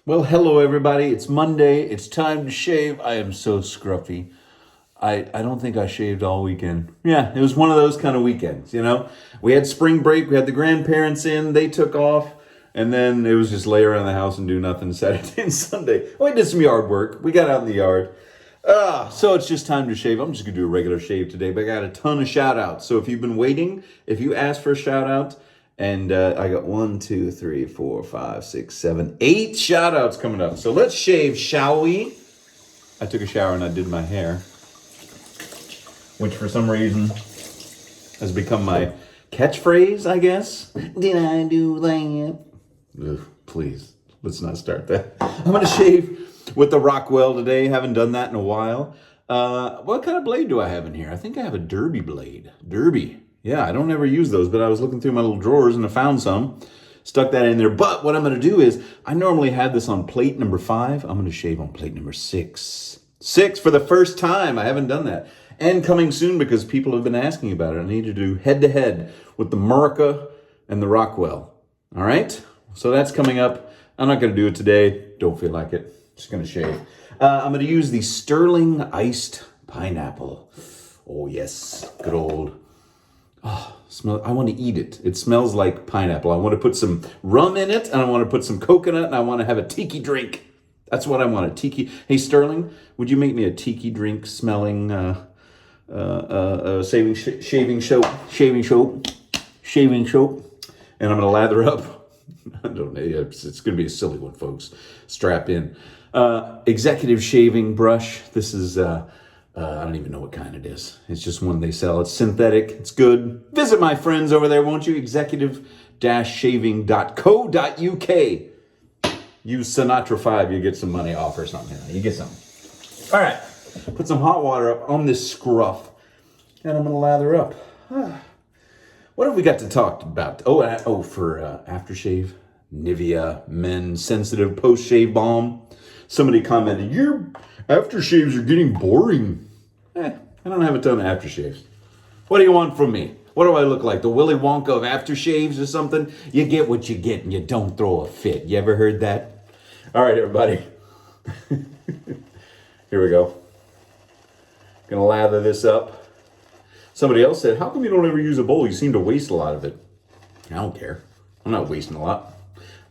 Well, hello everybody. It's Monday. It's time to shave. I am so scruffy. I don't think I shaved all weekend. Yeah, it was one of those kind of weekends, you know? We had spring break, we had the grandparents in, they took off, and then it was just lay around the house and do nothing Saturday and Sunday. Oh, we did some yard work. We got out in the yard. So it's just time to shave. I'm just gonna do a regular shave today, but I got a ton of shout outs. So if you've been waiting, if you asked for a shout out, and I got 1, 2, 3, 4, 5, 6, 7, 8 shout outs coming up. So let's shave, shall we? I took a shower and I did my hair, which for some reason has become my catchphrase, I guess. Did I do that? Ugh, please, let's not start that. I'm going to shave with the Rockwell today. Haven't done that in a while. What kind of blade do I have in here? I think I have a derby blade. Derby. Yeah, I don't ever use those, but I was looking through my little drawers and I found some. Stuck that in there. But what I'm going to do is, I normally have this on plate number 5. I'm going to shave on plate number 6. 6 for the first time. I haven't done that. And coming soon because people have been asking about it. I need to do head-to-head with the Murica and the Rockwell. All right? So that's coming up. I'm not going to do it today. Don't feel like it. Just going to shave. I'm going to use the Stirling iced pineapple. Oh, yes. Good old... Oh, smell! I want to eat it. It smells like pineapple. I want to put some rum in it, and I want to put some coconut, and I want to have a tiki drink. That's what I want, a tiki. Hey, Stirling, would you make me a tiki drink smelling shaving soap? And I'm going to lather up. I don't know. It's going to be a silly one, folks. Strap in. Executive shaving brush. This is... I don't even know what kind it is. It's just one they sell. It's synthetic. It's good. Visit my friends over there, won't you? Executive-shaving.co.uk. Use Sinatra 5. You get some money off or something. You get some. All right. Put some hot water up on this scruff. And I'm going to lather up. What have we got to talk about? For aftershave. Nivea Men Sensitive Post-Shave Balm. Somebody commented, your aftershaves are getting boring. I don't have a ton of aftershaves. What do you want from me? What do I look like? The Willy Wonka of aftershaves or something? You get what you get and you don't throw a fit. You ever heard that? All right, everybody. Here we go. Gonna lather this up. Somebody else said, how come you don't ever use a bowl? You seem to waste a lot of it. I don't care. I'm not wasting a lot.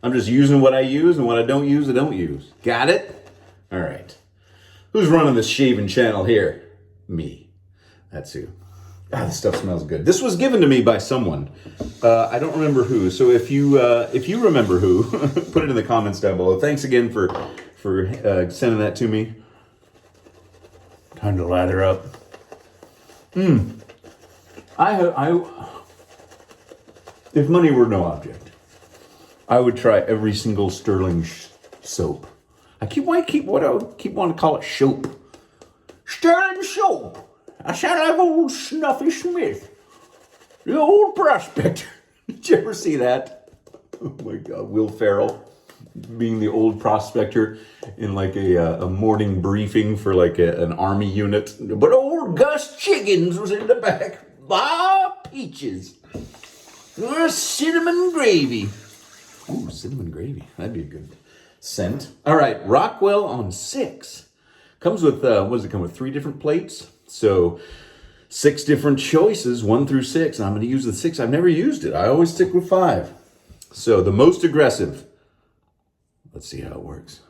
I'm just using what I use, and what I don't use, I don't use. Got it? All right. Who's running this shaving channel here? Me. That's who. This stuff smells good. This was given to me by someone. I don't remember who. So if you remember who, put it in the comments down below. Thanks again for sending that to me. Time to lather up. If money were no object, I would try every single Stirling soap. I keep wanting to call it soap. Stirling soap. I sound like old Snuffy Smith, the old prospector. Did you ever see that? Oh my God, Will Ferrell being the old prospector in like a morning briefing for like an army unit. But old Gus Chiggins was in the back. Peaches. Cinnamon gravy. Ooh, cinnamon gravy. That'd be a good scent. All right, Rockwell on 6. Comes with, what does it come with? 3 different plates. So 6 different choices, 1 through 6. And I'm going to use the 6. I've never used it. I always stick with 5. So the most aggressive. Let's see how it works.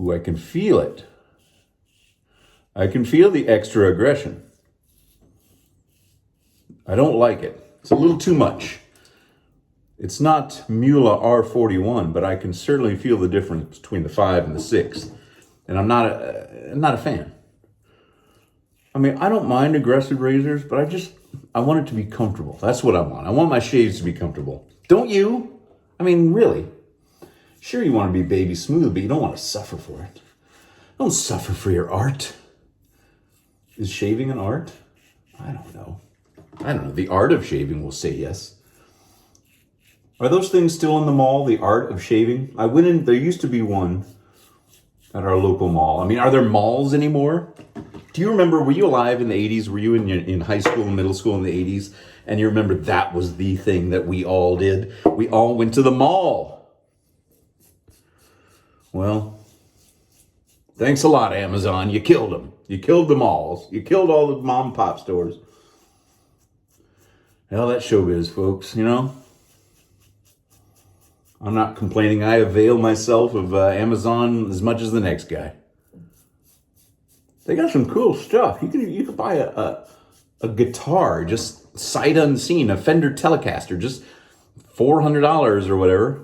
Ooh, I can feel it. I can feel the extra aggression. I don't like it. It's a little too much. It's not Mula R41, but I can certainly feel the difference between the 5 and the 6. And I'm not a fan. I mean, I don't mind aggressive razors, but I want it to be comfortable. That's what I want. I want my shaves to be comfortable. Don't you? I mean, really. Sure, you want to be baby smooth, but you don't want to suffer for it. Don't suffer for your art. Is shaving an art? I don't know. The art of shaving will say yes. Are those things still in the mall, the art of shaving? I went in, there used to be one at our local mall. I mean, are there malls anymore? Do you remember, were you alive in the 80s? Were you in high school and middle school in the 80s? And you remember that was the thing that we all did? We all went to the mall. Well, thanks a lot, Amazon. You killed them. You killed the malls. You killed all the mom and pop stores. Hell, that's showbiz, folks, you know? I'm not complaining. I avail myself of Amazon as much as the next guy. They got some cool stuff. You can buy a guitar just sight unseen, a Fender Telecaster, just $400 or whatever.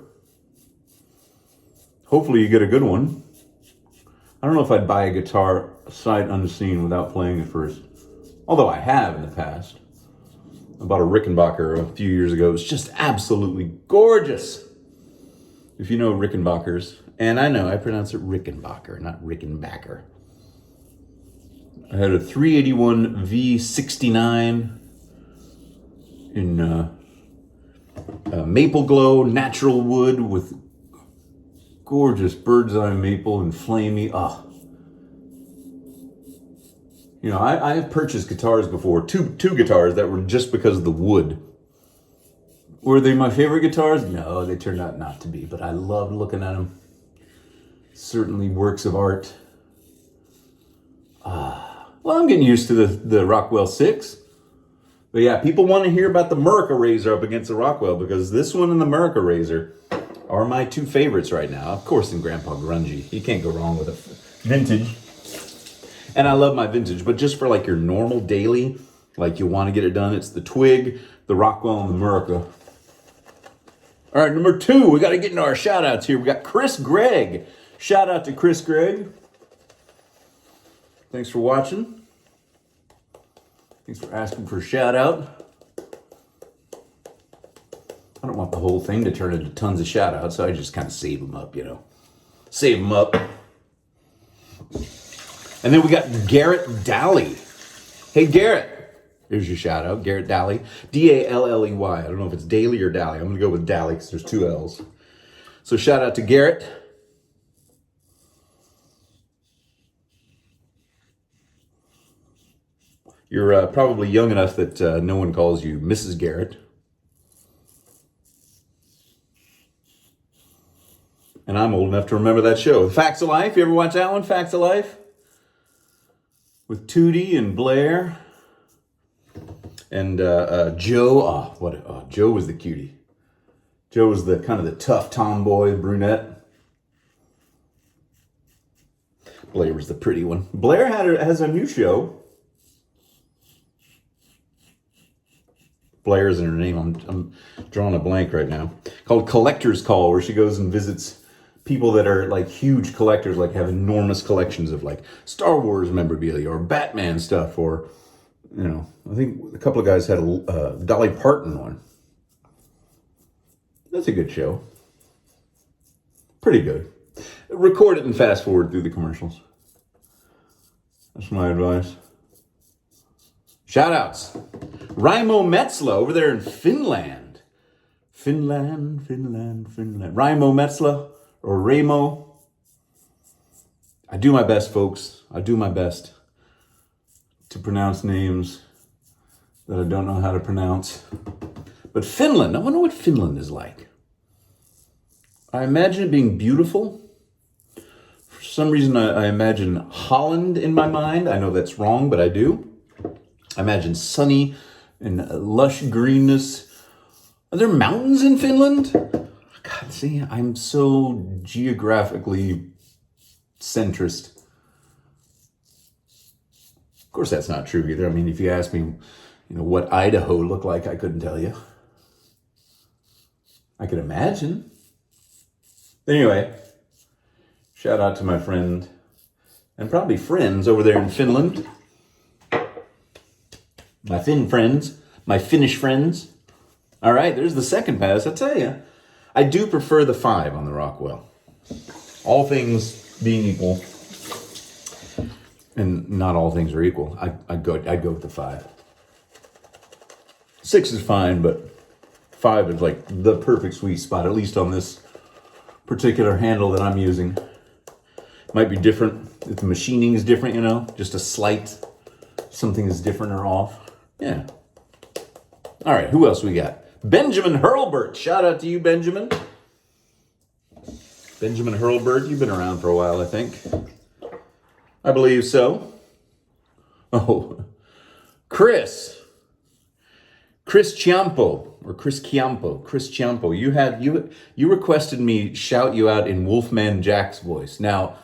Hopefully you get a good one. I don't know if I'd buy a guitar sight unseen without playing it first. Although I have in the past. I bought a Rickenbacker a few years ago. It was just absolutely gorgeous. If you know Rickenbackers. And I know I pronounce it Rickenbacker, not Rickenbacker. I had a 381 V69 in maple glow, natural wood with gorgeous bird's eye maple and flamey. You know, I have purchased guitars before, two guitars that were just because of the wood. Were they my favorite guitars? No, they turned out not to be, but I loved looking at them. Certainly works of art. Well, I'm getting used to the Rockwell 6. But yeah, people want to hear about the Murica Razor up against the Rockwell because this one and the Murica Razor are my two favorites right now. Of course, in Grandpa Grungy. You can't go wrong with a vintage. And I love my vintage, but just for like your normal daily, like you want to get it done, it's the Twig, the Rockwell, and the Murica. All right, number 2, we got to get into our shout outs here. We got Chris Gregg. Shout out to Chris Gregg. Thanks for watching. Thanks for asking for a shout out. I don't want the whole thing to turn into tons of shout outs, so I just kind of save them up, you know. Save them up. And then we got Garrett Daly. Hey, Garrett. There's your shout out, Garrett Daly. D-A-L-L-E-Y. I don't know if it's Daly or Daly. I'm going to go with Daly because there's 2 L's. So shout out to Garrett. You're probably young enough that no one calls you Mrs. Garrett. And I'm old enough to remember that show. Facts of Life. You ever watch that one? Facts of Life? With Tootie and Blair. And Joe. Joe was the cutie. Joe was the kind of the tough tomboy brunette. Blair was the pretty one. Blair has a new show. Blair isn't her name. I'm drawing a blank right now. Called Collector's Call, where she goes and visits people that are like huge collectors, like have enormous collections of like Star Wars memorabilia or Batman stuff, or you know, I think a couple of guys had a Dolly Parton one. That's a good show. Pretty good. Record it and fast forward through the commercials. That's my advice. Shout outs. Raimo Metzla over there in Finland. Finland. Raimo Metzla or Ramo. I do my best, folks. I do my best to pronounce names that I don't know how to pronounce. But Finland, I wonder what Finland is like. I imagine it being beautiful. For some reason, I imagine Holland in my mind. I know that's wrong, but I do. I imagine sunny and lush greenness. Are there mountains in Finland? God, see, I'm so geographically centrist. Of course, that's not true either. I mean, if you asked me, you know, what Idaho looked like, I couldn't tell you. I could imagine. Anyway, shout out to my friend and probably friends over there in Finland. My Finn friends, my Finnish friends. All right, there's the second pass. I tell you, I do prefer the 5 on the Rockwell. All things being equal, and not all things are equal. I'd go with the 5. 6 is fine, but 5 is like the perfect sweet spot, at least on this particular handle that I'm using. Might be different if the machining is different, you know, just a slight something is different or off. Yeah. All right, who else we got? Benjamin Hurlbert. Shout out to you, Benjamin. Benjamin Hurlburt, you've been around for a while, I think. I believe so. Oh, Chris Chiampo, you requested me shout you out in Wolfman Jack's voice. Now,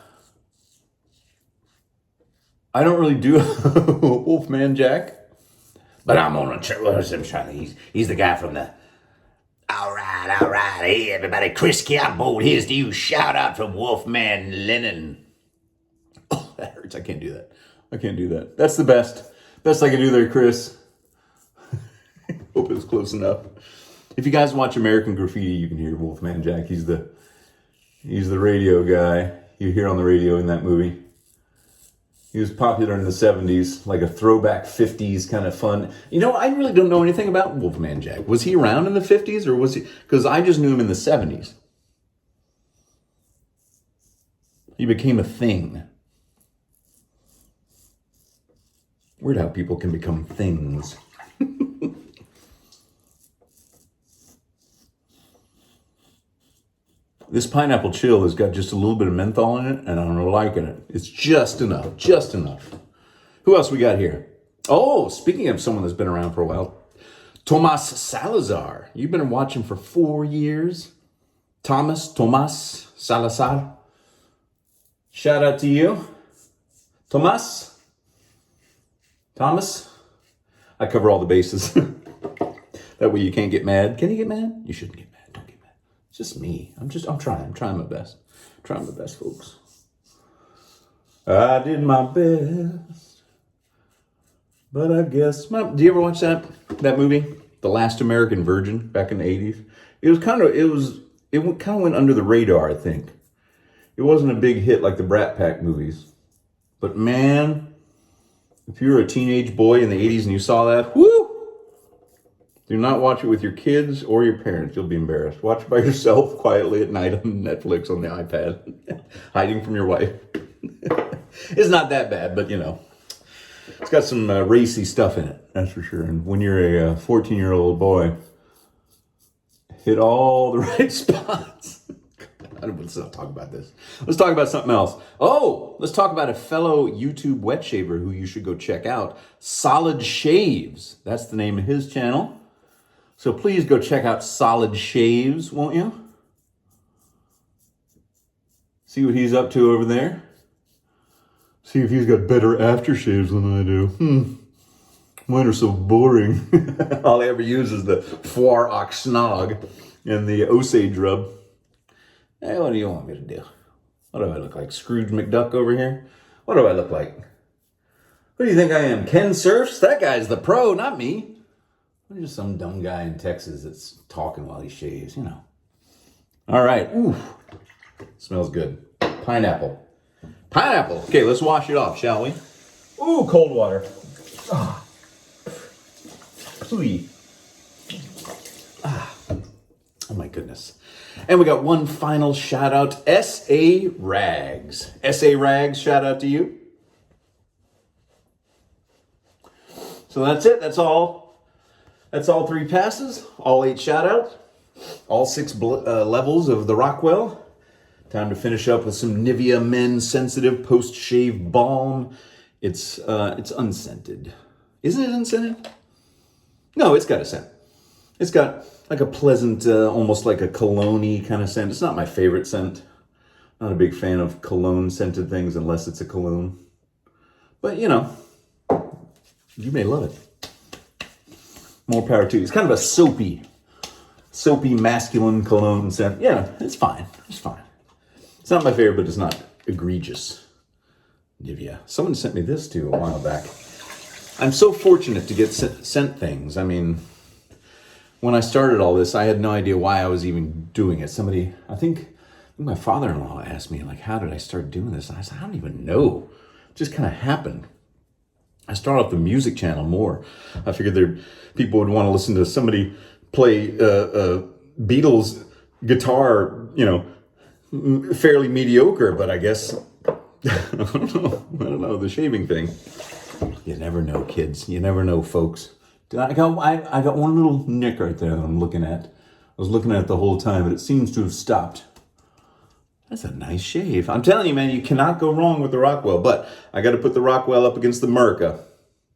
I don't really do Wolfman Jack, but I'm on a he's the guy from the all right, hey everybody, Chris Chiampo, here's to you, shout out from Wolfman Lennon. Oh, that hurts, I can't do that. That's the best I can do there, Chris. Hope it was close enough. If you guys watch American Graffiti, you can hear Wolfman Jack. He's the radio guy you hear on the radio in that movie. He was popular in the 70s, like a throwback 50s kind of fun. You know, I really don't know anything about Wolfman Jack. Was he around in the 50s or was he? Because I just knew him in the 70s. He became a thing. Weird how people can become things. This pineapple chill has got just a little bit of menthol in it, and I'm liking it. It's just enough. Who else we got here? Oh, speaking of someone that's been around for a while, Tomas Salazar. You've been watching for 4 years. Tomas Salazar. Shout out to you. Tomas. I cover all the bases. That way you can't get mad. Can you get mad? You shouldn't get mad. Don't get mad. It's just me. I'm trying my best. Folks. I did my best. But I guess do you ever watch that movie? The Last American Virgin back in the 80s? It kind of went under the radar, I think. It wasn't a big hit like the Brat Pack movies. But man, if you were a teenage boy in the 80s and you saw that, whoo! Do not watch it with your kids or your parents. You'll be embarrassed. Watch it by yourself quietly at night on Netflix on the iPad, hiding from your wife. It's not that bad, but you know, it's got some racy stuff in it, that's for sure. And when you're a 14-year-old boy, hit all the right spots. Let's not talk about this. Let's talk about something else. Oh, let's talk about a fellow YouTube wet shaver who you should go check out. Solid Shaves. That's the name of his channel. So please go check out Solid Shaves, won't you? See what he's up to over there. See if he's got better aftershaves than I do. Mine are so boring. All I ever use is the Foire Oxnog and the Osage rub. Hey, what do you want me to do? What do I look like? Scrooge McDuck over here? What do I look like? Who do you think I am? Ken Surfs? That guy's the pro, not me. I'm just some dumb guy in Texas that's talking while he shaves, you know. All right. Ooh. Smells good. Pineapple. Okay, let's wash it off, shall we? Ooh, cold water. Ah. Ooh. Ah. Oh my goodness. And we got one final shout out, S.A. Rags. S.A. Rags, shout out to you. So that's it. That's all 3 passes, all 8 shout outs, all 6 levels of the Rockwell. Time to finish up with some Nivea Men Sensitive Post-Shave Balm. It's unscented. Isn't it unscented? No, it's got a scent. It's got like a pleasant, almost like a cologne-y kind of scent. It's not my favorite scent. Not a big fan of cologne-scented things unless it's a cologne. But, you know, you may love it. More power to you. It's kind of a soapy masculine cologne scent. Yeah, it's fine. It's not my favorite, but it's not egregious. Nivea. Someone sent me this too a while back. I'm so fortunate to get sent things. I mean, when I started all this, I had no idea why I was even doing it. I think my father-in-law asked me, like, how did I start doing this? And I said, I don't even know. It just kind of happened. I started off the music channel more. I figured people would want to listen to somebody play Beatles guitar, you know, fairly mediocre, but I guess, I don't know, the shaving thing. You never know, kids. You never know, folks. I got one little nick right there that I'm looking at. I was looking at it the whole time, but it seems to have stopped. That's a nice shave. I'm telling you, man, you cannot go wrong with the Rockwell. But I got to put the Rockwell up against the Merca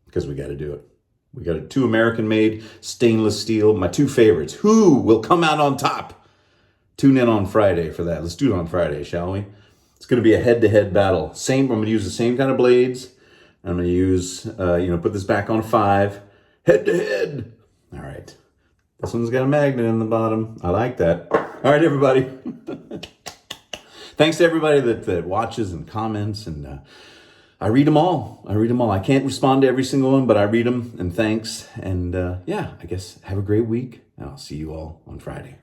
because we got to do it. We got two American-made stainless steel, my two favorites. Who will come out on top? Tune in on Friday for that. Let's do it on Friday, shall we? It's going to be a head-to-head battle. I'm going to use the same kind of blades. I'm going to use, put this back on 5. Head-to-head. All right. This one's got a magnet in the bottom. I like that. All right, everybody. Thanks to everybody that watches and comments, and I read them all. I can't respond to every single one, but I read them, and thanks. And I guess have a great week, and I'll see you all on Friday.